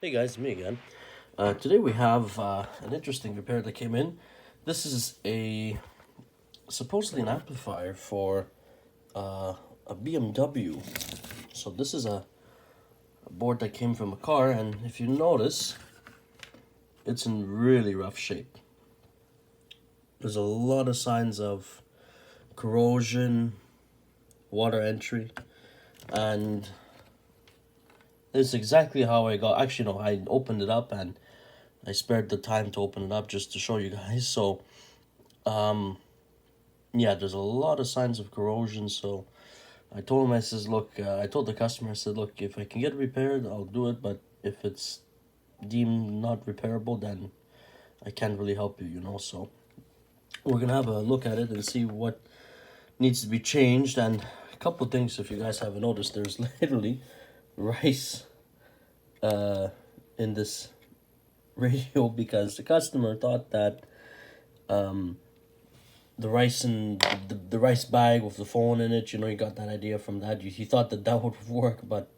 Hey guys, me again. Today we have an interesting repair that came in. This is a supposedly an amplifier for a BMW. So this is a board that came from a car, and if you notice, it's in really rough shape. There's a lot of signs of corrosion, water entry, and this is exactly how I got. Actually, no, I opened it up and I spared the time to open it up just to show you guys. So, yeah, there's a lot of signs of corrosion. So, I told him, I says, look, I told the customer, I said, look, if I can get it repaired, I'll do it. But if it's deemed not repairable, then I can't really help you. So, we're gonna have a look at it and see what needs to be changed. And a couple of things, if you guys haven't noticed, there's literally rice in this radio because the customer thought that the rice and the rice bag with the phone in it, you got that idea from that. He thought that that would work, but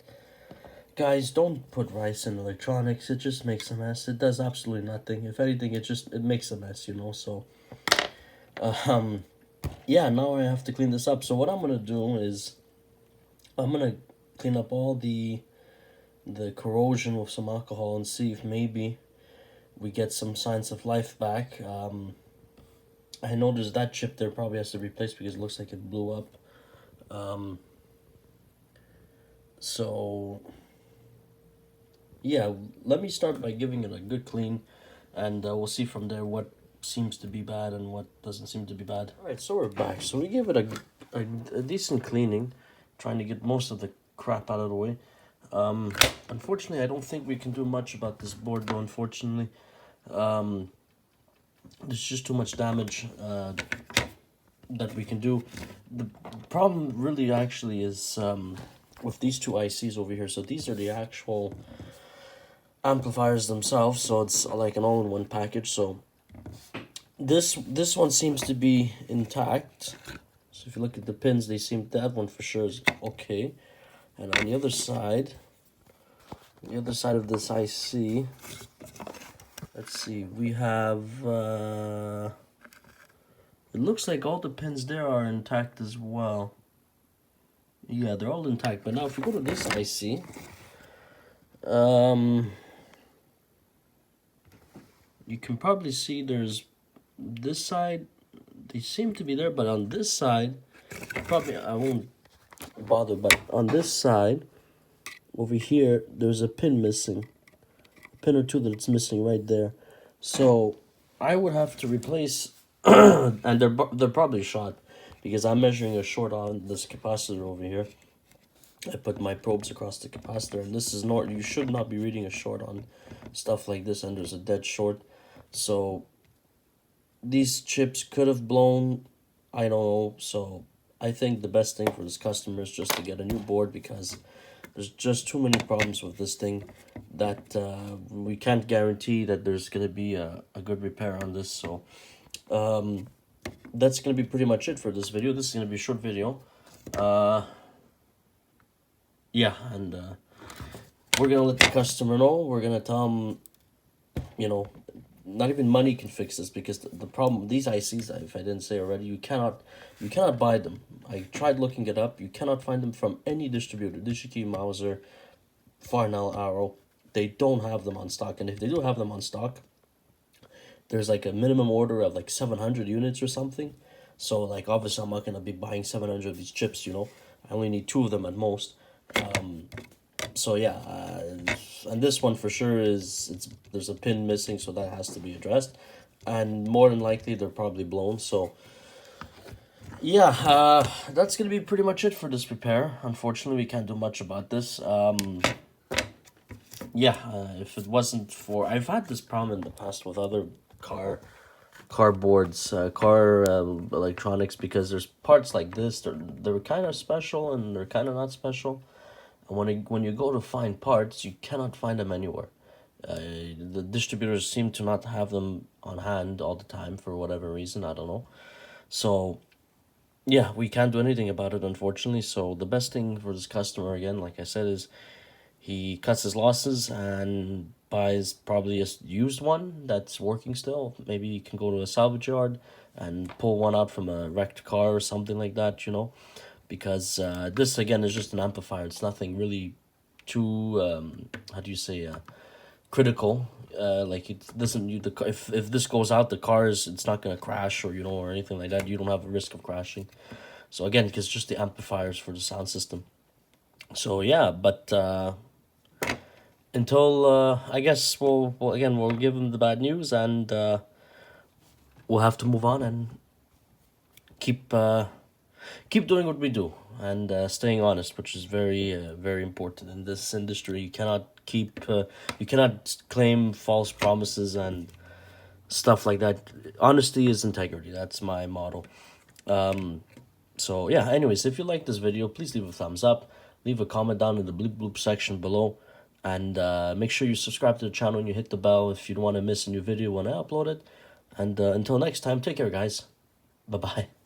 guys, don't put rice in electronics. It just makes a mess. It does absolutely nothing. If anything, it makes a mess. So, yeah, now I have to clean this up. So what I'm gonna do is I'm gonna clean up all the corrosion with some alcohol and see if maybe we get some signs of life back. I noticed that chip there probably has to be replaced because it looks like it blew up. So, yeah, let me start by giving it a good clean, and we'll see from there what seems to be bad and what doesn't seem to be bad. Alright, so we're back. So we gave it a decent cleaning, trying to get most of the crap out of the way. Unfortunately, I don't think we can do much about this board, though, unfortunately. There's just too much damage that we can do. The problem really actually is with these two ICs over here. So these are the actual amplifiers themselves, so it's like an all-in-one package. So this one seems to be intact. So if you look at the pins, that one for sure is okay. And on the other side of this IC, let's see, we have it looks like all the pins there are intact as well. Yeah, they're all intact. But now if you go to this IC, you can probably see there's this side, they seem to be there, but on this side, probably I won't bother, but on this side, over here, there's a pin missing. A pin or two that's missing right there. So I would have to replace, and they're probably short, because I'm measuring a short on this capacitor over here. I put my probes across the capacitor, and this is not, you should not be reading a short on stuff like this, and there's a dead short. So these chips could have blown, I don't know. So I think the best thing for this customer is just to get a new board, because there's just too many problems with this thing that we can't guarantee that there's going to be a good repair on this. So that's going to be pretty much it for this video. This is going to be a short video. Yeah, and we're going to let the customer know. We're going to tell them, not even money can fix this, because the problem, these ICs, if I didn't say already, you cannot buy them. I tried looking it up. You cannot find them from any distributor. DigiKey, Mauser, Farnell, Arrow. They don't have them on stock. And if they do have them on stock, there's like a minimum order of like 700 units or something. So like obviously I'm not going to be buying 700 of these chips, I only need 2 of them at most. So yeah, and this one for sure there's a pin missing, so that has to be addressed, and more than likely they're probably blown. So yeah, that's gonna be pretty much it for this repair. Unfortunately, we can't do much about this. Yeah, if it wasn't for, I've had this problem in the past with other car boards, car electronics, because there's parts like this, they're kind of special and they're kind of not special. And when you go to find parts, you cannot find them anywhere. The distributors seem to not have them on hand all the time for whatever reason, I don't know. So yeah, we can't do anything about it, unfortunately. So the best thing for this customer, again, like I said, is he cuts his losses and buys probably a used one that's working still. Maybe you can go to a salvage yard and pull one out from a wrecked car or something like that, you know, because this again is just an amplifier. It's nothing really too how do you say critical. Like it doesn't you the if this goes out, the car is it's not gonna crash or you know or anything like that. You don't have a risk of crashing. So again, because just the amplifiers for the sound system. So yeah, but until I guess we'll give them the bad news and we'll have to move on and keep keep doing what we do and staying honest, which is very important in this industry. You cannot claim false promises and stuff like that. Honesty is integrity. That's my motto. So yeah, anyways, if you like this video, please leave a thumbs up, leave a comment down in the bloop bloop section below, and make sure you subscribe to the channel and you hit the bell if you don't want to miss a new video when I upload it. And until next time, take care, guys. Bye bye.